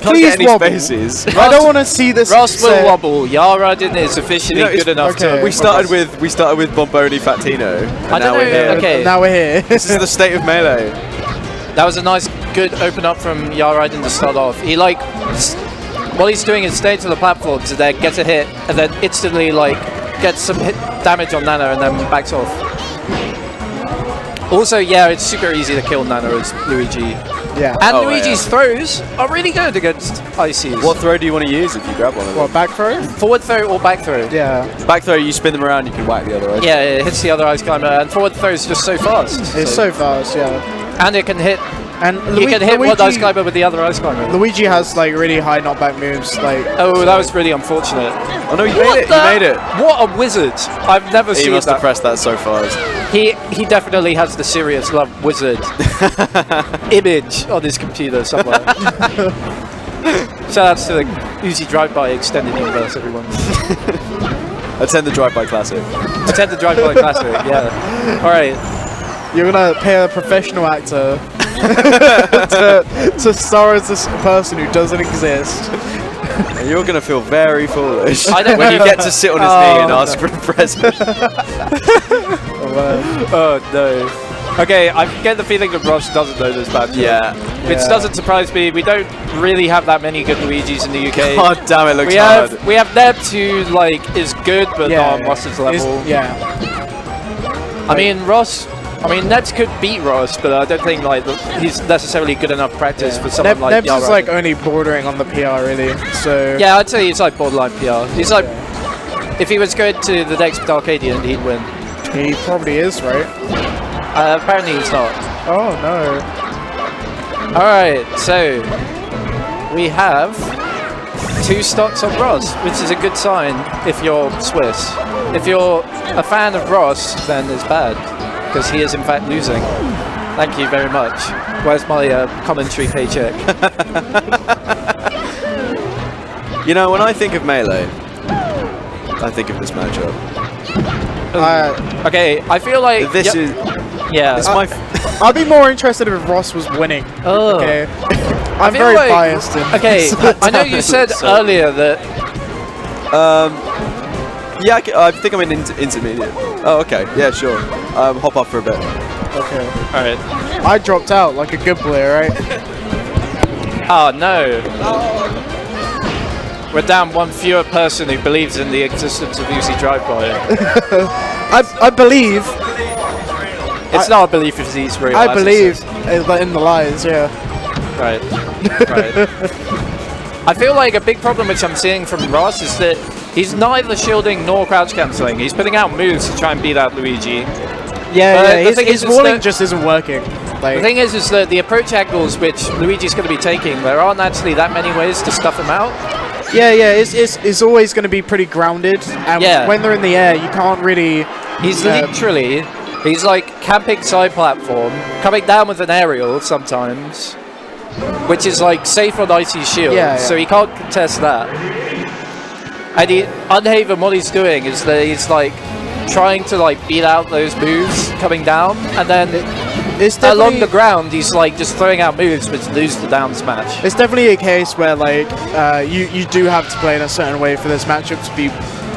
can't Please get any wobble. spaces. I don't want to see this. Ross will wobble. Ridin is officially good enough to. We started with Bomboni Fatino. And I don't now we're know. here. Okay. Now we're here. This is the state of Melee. That was a nice, good open up from Ridin to start off. He like, what he's doing is staying to the platforms and then gets a hit and then instantly like gets some hit damage on Nana and then backs off. Also, yeah, it's super easy to kill Nana as Luigi. Yeah. And Luigi's throws are really good against ICs. What throw do you want to use if you grab one of them? What, back throw? Forward throw or back throw? Yeah. Back throw, you spin them around, you can whack the other ice. Yeah, it hits the other ice climber, and forward throw is just so fast. It's so fast, yeah. And it can hit. And You can hit one ice climber with the other ice climber. Luigi has like really high knockback moves. Like, Oh, that was really unfortunate. Oh no, you made it! You made it! What a wizard! I've never He seen must have that. pressed that so fast. He definitely has the serious love wizard image on his computer somewhere. Shout out to the Uzi Drive-By Extended Universe, everyone. Attend the Drive-By Classic. Attend the Drive-By Classic, yeah. All right. you're gonna pay a professional actor to star as this person who doesn't exist. And you're going to feel very foolish I don't when you know. get to sit on his knee and ask for a present. Oh no. Okay, I get the feeling that Ross doesn't know this match. Yeah. Which doesn't surprise me. We don't really have that many good Luigis in the UK. God damn, it looks we hard. have Nebs who like is good but not on Ross's level. I mean Nebs could beat Ross, but I don't think like he's necessarily good enough practice for someone like Nebs is Ridin. like only bordering on the PR really. So Yeah, I'd say he's like borderline PR. He's like if he was going to the next Arcadian, he'd win. he probably is, right? Apparently he's not. Oh no. Alright, so we have 2 stocks on Ross, which is a good sign if you're Swiss. If you're a fan of Ross, then it's bad, because he is in fact losing. Thank you very much. Where's my commentary paycheck? You know, when I think of Melee, I think of this matchup. Okay, I feel like This is... yeah. It's my... I'd be more interested if Ross was winning. Oh. Okay. I I'm feel very like- biased in Okay, this. I know you said earlier that Yeah, I think I'm in intermediate. Oh, okay. Yeah, sure. Hop up for a bit. Okay. alright. I dropped out like a good player, right? Oh no. We're down one fewer person who believes in the existence of UC Drive-By. I believe. It's not a belief if he's real. I believe in the lies, yeah. Right. Right. I feel like a big problem which I'm seeing from Ross is that he's neither shielding nor crouch cancelling. He's putting out moves to try and beat out Luigi. Yeah, the thing his is walling that- just isn't working. Like, The thing is that the approach angles which Luigi's going to be taking, there aren't actually that many ways to stuff him out. yeah, it's always going to be pretty grounded, and when they're in the air, you can't really. He's literally, he's like camping side platform, coming down with an aerial sometimes, which is like safe on Icy's shield, so he can't contest that. And UnHaven, what he's doing is that he's like trying to like beat out those moves coming down, and then along the ground he's like just throwing out moves which lose the down smash. It's definitely a case where like you do have to play in a certain way for this matchup to be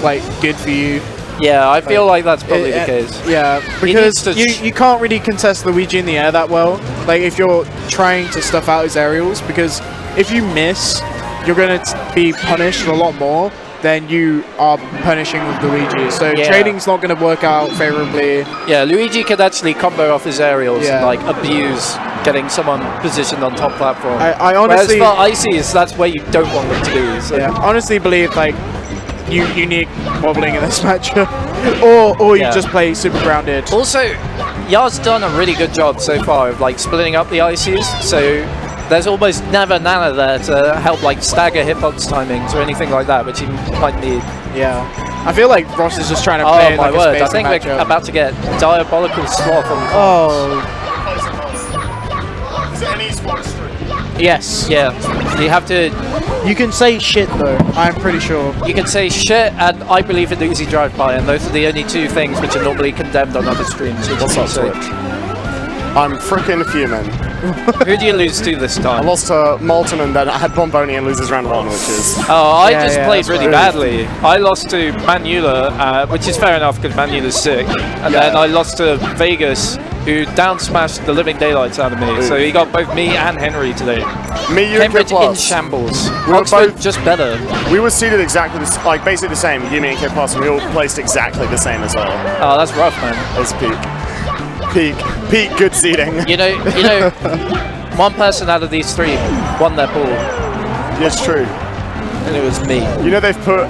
like good for you. Yeah, I feel like that's probably the case. Yeah, because you can't really contest Luigi in the air that well. Like if you're trying to stuff out his aerials, because if you miss, you're going to be punished a lot more than you are punishing with Luigi. So trading's not going to work out favorably. Yeah, Luigi can actually combo off his aerials and like abuse getting someone positioned on top platform. I honestly, whereas for Icy's, that's where you don't want them to be. So. Yeah, honestly believe like you need wobbling in this matchup, or you just play super grounded. Also, Yar's done a really good job so far of like splitting up the Icy's, so there's almost never Nana there to help like stagger hitbox timings or anything like that, which he might need. Yeah, I feel like Ross is just trying to play it like a space I think matchup. we're about to get diabolical sloth on the Is it any squad stream? Yes. Yeah, you have to. You can say shit though, I'm pretty sure. You can say shit and I believe in the Uzi Drive-By, and those are the only 2 things which are normally condemned on other streams. Which is also I'm freaking fuming. Who do you lose to this I time? lost to Molten and then I had Bomboni and loses round 1, which is... Oh, I Yeah, just yeah, played that's really right. badly. I lost to Manula, which is fair enough because Manula's sick. And then I lost to Vegas, who down smashed the living daylights out of me. So he got both me and Henry today. Me, you, and Cambridge in Plus. shambles. We were Oxford both- just better. We were seated exactly like basically the same. You, me, and Kid Plus, and we all placed exactly the same as well. Oh, that's rough, man. It's peak good seating. You know, one person out of these 3 won their pool, It's true. and it was me. You know they've put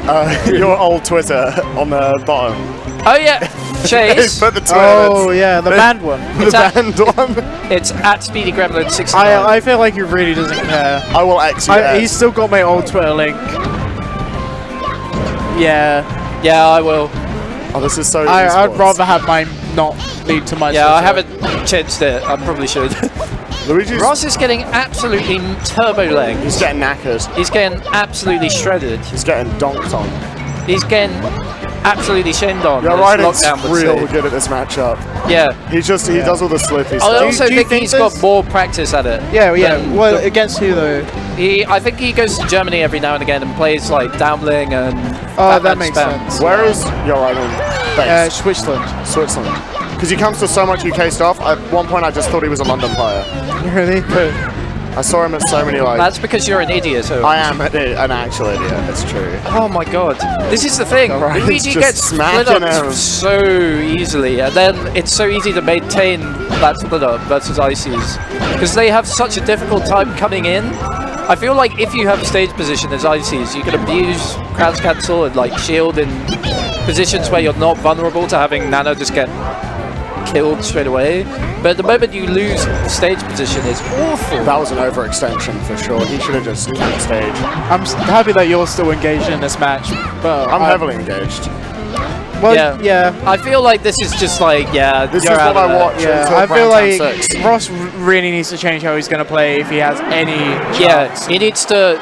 your old Twitter on the bottom. Oh yeah, They Chase. put the Twitter. Oh yeah, the banned one. It's the at, band one. it's at Speedy Gremlin 69. I feel like he really doesn't care. I will X you. He's still got my old Twitter link. Yeah, Yeah, I will. Oh, this is so. I'd esports. rather have mine not lead to my. Yeah, I Twitter. haven't changed it. I probably should. Luigi's. Ross is getting absolutely turbo legged. He's getting knackered. He's getting absolutely shredded. He's getting donked on. He's getting absolutely shinned on. Yeah, as Ridin's Lockdown would real say. good at this matchup. Yeah. He does all the slippy I stuff. also do you think think he's got there's- more practice at it. Yeah, yeah. than Well, against who though? I think he goes to Germany every now and again and plays like Downling and Oh, that Batman makes Spam. sense. Where is your Ridin based? Switzerland. Switzerland. Because he comes to so much UK stuff. At one point, I just thought he was a London player. Really? I saw him at so many like. That's because you're an idiot. Oh. I am an actual idiot. It's true. Oh my god. This is the thing. Alright, Luigi it's gets just split smacking up him. so easily, and then it's so easy to maintain that split up versus Ices. Because they have such a difficult time coming in. I feel like if you have stage position as Ices, you can abuse crowd cancel and like shield in positions where you're not vulnerable to having Nano just get killed straight away. But the moment you lose stage position, it's awful. That was an overextension for sure. He should have just kept stage. I'm happy that you're still engaged in this match, but I'm heavily engaged. Well, Yeah. yeah. I feel like this is just like, yeah, This you're is out what of I there. watch Yeah, until I feel Prime like Time 6. Ross really needs to change how he's going to play if he has any Yeah, chance. he needs to.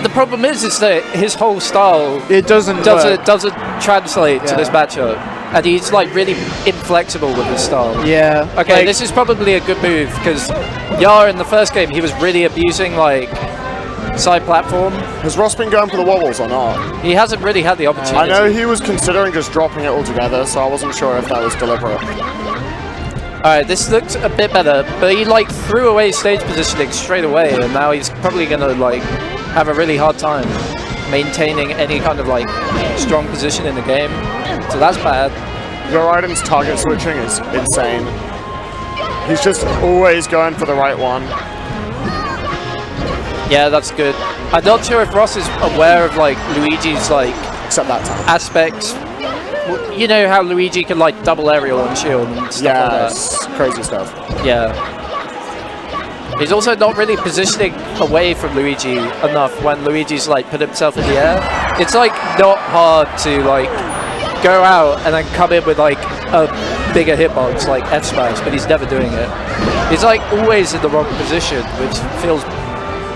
The problem is that his whole style It doesn't doesn't translate to Yeah. this matchup, and he's like really inflexible with his style. Yeah. Okay, like, this is probably a good move because Yar in the first game he was really abusing like side platform. Has Ross been going for the wobbles or not? He hasn't really had the opportunity. I know he was considering just dropping it altogether, so I wasn't sure if that was deliberate. Alright, this looks a bit better, but he like threw away stage positioning straight away, and now he's probably gonna like have a really hard time maintaining any kind of like strong position in the game. So that's bad. Ridin's target switching is insane. He's just always going for the right one. Yeah, that's good. I'm not sure if Ross is aware of like Luigi's like Except that time. aspects. You know how Luigi can like double aerial on shield and stuff Yeah, like it's crazy stuff. that. Yeah. He's also not really positioning away from Luigi enough when Luigi's like put himself in the air. It's like not hard to like go out and then come in with like a bigger hitbox like F smash, but he's never doing it. He's like always in the wrong position, which feels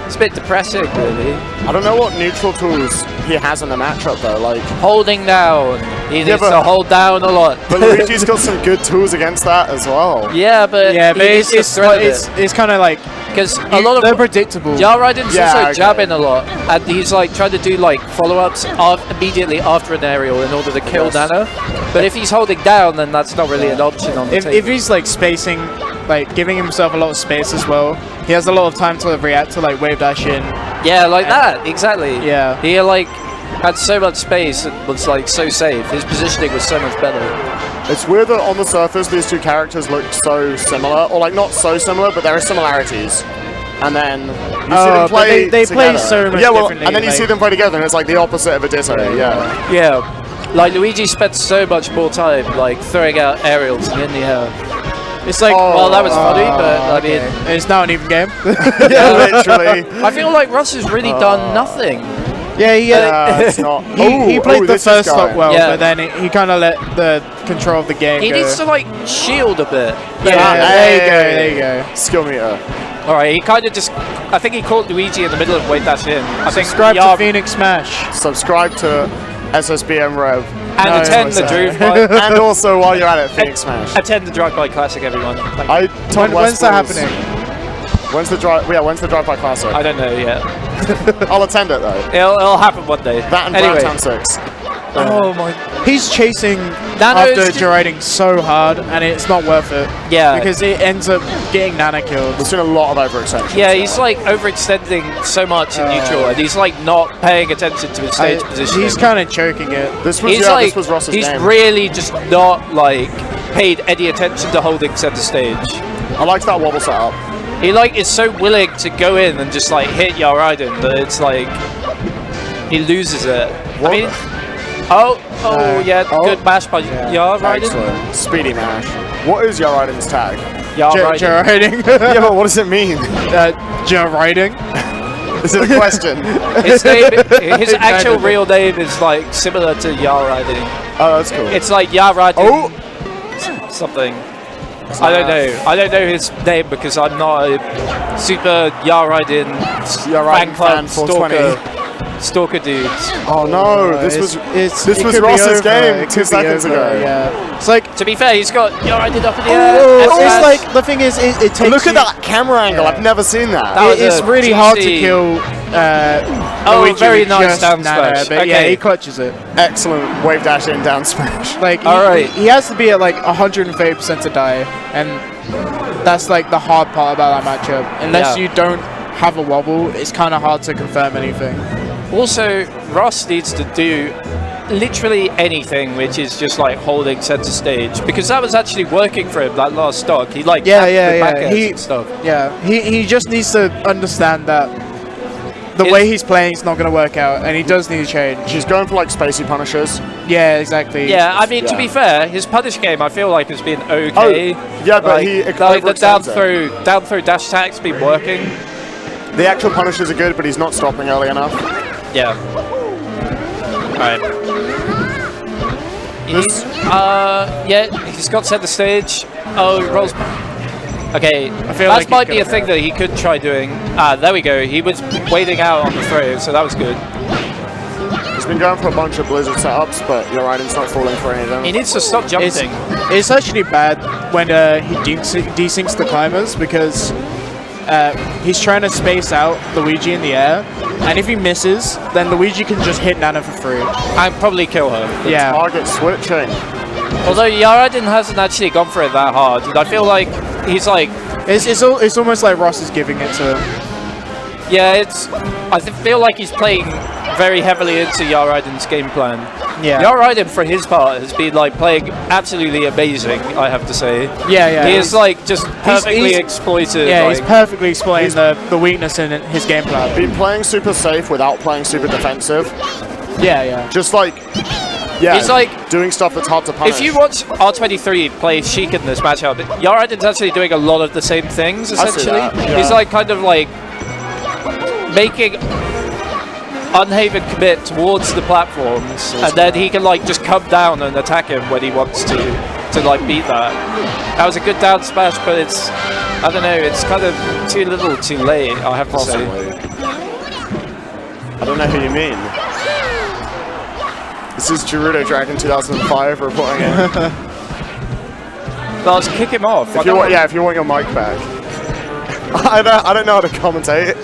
it's a bit depressing really. I don't know what neutral tools he has in the matchup though, like. Holding down. He needs but- to hold down a lot. But Luigi's got some good tools against that as well. Yeah, but yeah, but he needs to thread it's kind of like because a lot they're of predictable. Ridin's Yeah, also okay. jabbing a lot, and he's like trying to do like follow-ups immediately after an aerial in order to kill Yes. Nano. But if he's holding down, then that's not really an option on the table. If he's like spacing, like giving himself a lot of space as well, he has a lot of time to react to like wave dash in. Yeah, like that, exactly. Yeah. He like had so much space and was like so safe. His positioning was so much better. It's weird that on the surface these two characters look so similar, or like not so similar, but there are similarities. And then you see them but play they play together. so much yeah, well, differently, and then you like- see them play together, and it's like the opposite of a ditto. Yeah. Yeah, like Luigi spent so much more time like throwing out aerials in the air. It's like, Well, that was funny, but I mean, it's now an even game. Yeah, literally. I feel like Russ has really done nothing. Yeah, It's not. he played the this is first going. stock well, Yeah. but then he kind of let the control of the game He go. needs to like shield a bit. Yeah, Hey. there you go. Skill meter. All right, he kind of just. I think he caught Luigi in the middle of wave dash in. I think Subscribe Yar- to Phoenix Smash. Subscribe to SSBM Rev. And No, attend the sorry. drive-by. And also, while you're at it, Phoenix Smash. Attend the drive-by classic, everyone. I told When's that West happening? When's the drive? Yeah, when's the drive-by classic? I don't know yet. I'll attend it though. It'll happen one day. That and anyway. Browntown 6. Oh my. He's chasing Nano after is- gyrating so hard, and it's not worth it. Yeah. Because it ends up getting Nana killed. We've seen a lot of overextensions. Yeah, he's like overextending so much in neutral, and he's like not paying attention to his stage position. He's kind of choking it. This was He's this was Ross's he's game. really just not like paid any attention to holding center stage. I liked that wobble setup. He like is so willing to go in and just like hit Ridin that it's like he loses it. What? I mean, yeah, good mash by Ridin. Excellent. Speedy mash. What is Ridin's tag? Ridin. Gyrating. Yeah, but what does it mean? Gyrating. Is it a question? His name, his actual real name is like similar to Ridin. Oh, that's cool. It's like Ridin. Oh! Something. I don't know. I don't know his name because I'm not a super Ridin fan club 420. stalker dude. Oh no! This was Ross's game 2 seconds ago. Yeah. It's like To be fair, he's got Ridin up in the air. it's F-smash. like the thing is, it takes. Look at you- that camera angle. Yeah. I've never seen that. That was It's a really hard to juicy- kill. Luigi very with nice just down Nana, smash. but yeah, Okay. he clutches it. Excellent wave dash in down smash. Like, Alright. he has to be at like 130% to die, and that's like the hard part about that matchup. Unless Yeah. you don't have a wobble, it's kind of hard to confirm anything. Also, Ross needs to do literally anything which is just like holding center stage, because that was actually working for him that last stock. He like Yeah, tapped yeah, the yeah. back airs and stuff. Yeah, he just needs to understand that the way he's playing is not going to work out, and he does need to change. She's going for like spacey punishers. Yeah, exactly. Yeah, I mean, to Yeah. be fair, his punish game I feel like has been okay. yeah, but like, he like the down overextends it. throw dash attack's been working. The actual punishers are good, but he's not stopping early enough. Yeah. Alright. This- Yeah, he's got center stage. Oh, he rolls. Okay, feel that like might he's be a gonna thing that he could try doing. Ah, there we go. He was waiting out on the throw, so that was good. He's been going for a bunch of Blizzard setups, but you're right, it's not falling for any of them. He needs to stop It's, jumping. it's actually bad when he desyncs the climbers, because he's trying to space out Luigi in the air, and if he misses, then Luigi can just hit Nana for free. And probably kill her. Yeah. Target switching. Although Ridin hasn't actually gone for it that hard, and I feel like he's like, It's almost like Ross is giving it to him. yeah, I feel like he's playing very heavily into Ridin's game plan. Yeah. Ridin, for his part, has been like playing absolutely amazing, I have to say. Yeah. He is like just perfectly exploited. Yeah, like, he's perfectly explained the weakness in his game plan. Been playing super safe without playing super defensive. Yeah. Just like, yeah, He's like, doing stuff that's hard to punish. if you watch R23 play Sheik in this matchup, Ridin's actually doing a lot of the same things, I see essentially. that, yeah. He's like kind of like making UnHaven commit towards the platforms, and then he can like just come down and attack him when he wants to like beat that. That was a good down smash, but it's, I don't know, it's kind of too little too late, I have to say. Possibly. I don't know who you mean. This is Gerudo Dragon 2005 reporting in. Let's kick him off. If you want your mic back. I don't know how to commentate.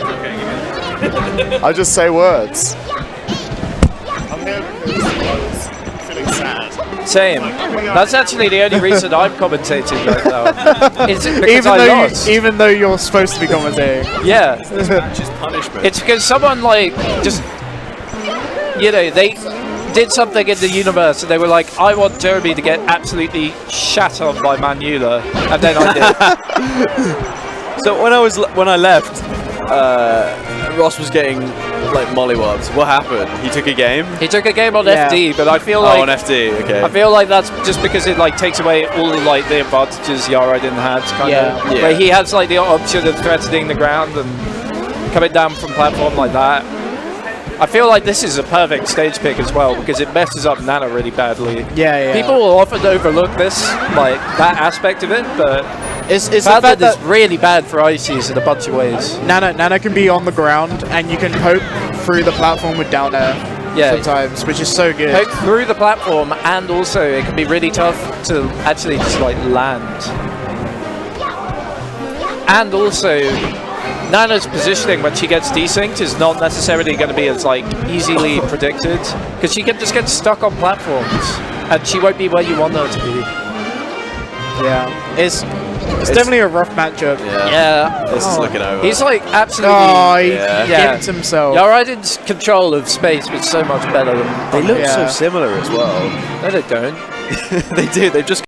I just say words. I'm here because I was feeling sad. Same. That's actually the only reason I'm commentating right now. It's because I lost. Even though you're supposed to be commentating. Yeah. This match is punishment. It's because someone like just, they did something in the universe and they were like, I want Jeremy to get absolutely shat on by Manula, and then I did. So when I left, Ross was getting like mollywobbed. What happened? He took a game. He took a game on Yeah. FD, but I feel like on FD. Okay. I feel like that's just because it like takes away all like the advantages Ridin had, kind of. Yeah. Where he has like the option of threatening the ground and coming down from platform like that. I feel like this is a perfect stage pick as well because it messes up Nana really badly. Yeah. People will often overlook this, like that aspect of it, but It's the found fact that it's that really bad for Ices in a bunch of ways. Nana can be on the ground, and you can poke through the platform with down air. sometimes, which is so good. Poke through the platform, and also it can be really tough to actually just like land. And also, Nana's positioning when she gets desynced is not necessarily going to be as like easily predicted, because she can just get stuck on platforms, and she won't be where you want her to be. Yeah, it's definitely a rough matchup. Yeah. This is looking over. He's like absolutely. Oh, he gimped himself. Yeah, Ridin's control of space was so much better than. They look so similar as well. No, they don't. They do. They've just